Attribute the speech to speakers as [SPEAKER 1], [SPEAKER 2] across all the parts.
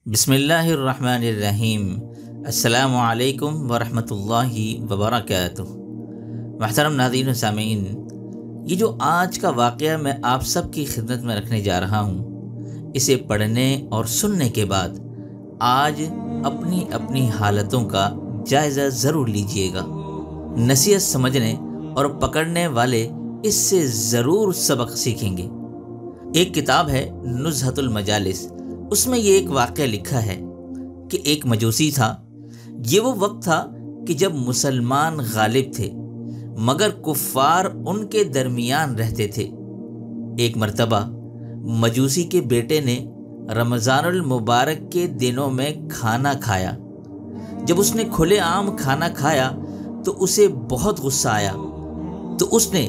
[SPEAKER 1] بسم اللہ الرحمن الرحیم۔ السلام علیکم ورحمۃ اللہ وبرکاتہ۔ محترم ناظرین و سامعین، یہ جو آج کا واقعہ میں آپ سب کی خدمت میں رکھنے جا رہا ہوں، اسے پڑھنے اور سننے کے بعد آج اپنی اپنی حالتوں کا جائزہ ضرور لیجئے گا۔ نصیحت سمجھنے اور پکڑنے والے اس سے ضرور سبق سیکھیں گے۔ ایک کتاب ہے نزہۃ المجالس، اس میں یہ ایک واقعہ لکھا ہے کہ ایک مجوسی تھا۔ یہ وہ وقت تھا کہ جب مسلمان غالب تھے مگر کفار ان کے درمیان رہتے تھے۔ ایک مرتبہ مجوسی کے بیٹے نے رمضان المبارک کے دنوں میں کھانا کھایا۔ جب اس نے کھلے عام کھانا کھایا تو اسے بہت غصہ آیا، تو اس نے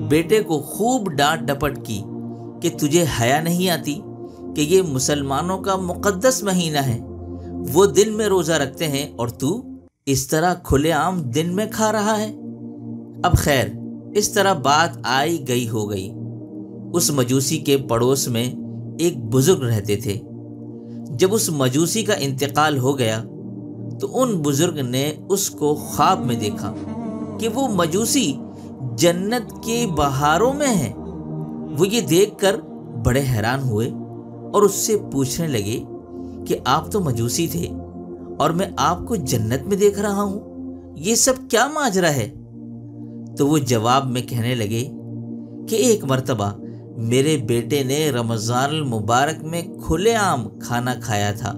[SPEAKER 1] بیٹے کو خوب ڈانٹ ڈپٹ کی کہ تجھے حیا نہیں آتی کہ یہ مسلمانوں کا مقدس مہینہ ہے، وہ دن میں روزہ رکھتے ہیں اور تو اس طرح کھلے عام دن میں کھا رہا ہے۔ اب خیر، اس طرح بات آئی گئی ہو گئی۔ اس مجوسی کے پڑوس میں ایک بزرگ رہتے تھے۔ جب اس مجوسی کا انتقال ہو گیا تو ان بزرگ نے اس کو خواب میں دیکھا کہ وہ مجوسی جنت کے بہاروں میں ہے۔ وہ یہ دیکھ کر بڑے حیران ہوئے اور اس سے پوچھنے لگے کہ آپ تو مجوسی تھے اور میں آپ کو جنت میں دیکھ رہا ہوں، یہ سب کیا ماجرا ہے؟ تو وہ جواب میں کہنے لگے کہ ایک مرتبہ میرے بیٹے نے رمضان المبارک میں کھلے عام کھانا کھایا تھا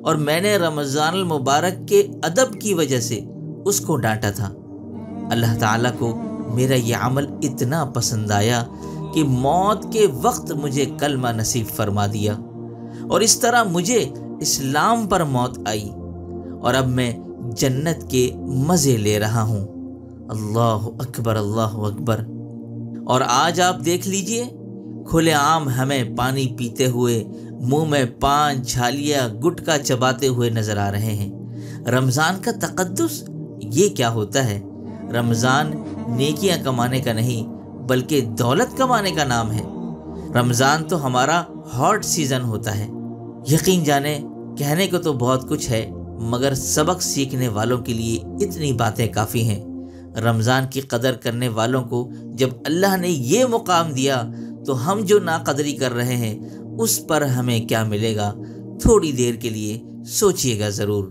[SPEAKER 1] اور میں نے رمضان المبارک کے ادب کی وجہ سے اس کو ڈانٹا تھا۔ اللہ تعالیٰ کو میرا یہ عمل اتنا پسند آیا کہ موت کے وقت مجھے کلمہ نصیب فرما دیا، اور اس طرح مجھے اسلام پر موت آئی اور اب میں جنت کے مزے لے رہا ہوں۔ اللہ اکبر، اللہ اکبر۔ اور آج آپ دیکھ لیجئے، کھلے عام ہمیں پانی پیتے ہوئے، منہ میں پان، چھالیاں، گٹکا چباتے ہوئے نظر آ رہے ہیں۔ رمضان کا تقدس یہ کیا ہوتا ہے؟ رمضان نیکیاں کمانے کا نہیں بلکہ دولت کمانے کا نام ہے۔ رمضان تو ہمارا ہاٹ سیزن ہوتا ہے۔ یقین جانے، کہنے کو تو بہت کچھ ہے مگر سبق سیکھنے والوں کے لیے اتنی باتیں کافی ہیں۔ رمضان کی قدر کرنے والوں کو جب اللہ نے یہ مقام دیا تو ہم جو ناقدری کر رہے ہیں اس پر ہمیں کیا ملے گا؟ تھوڑی دیر کے لیے سوچئے گا ضرور۔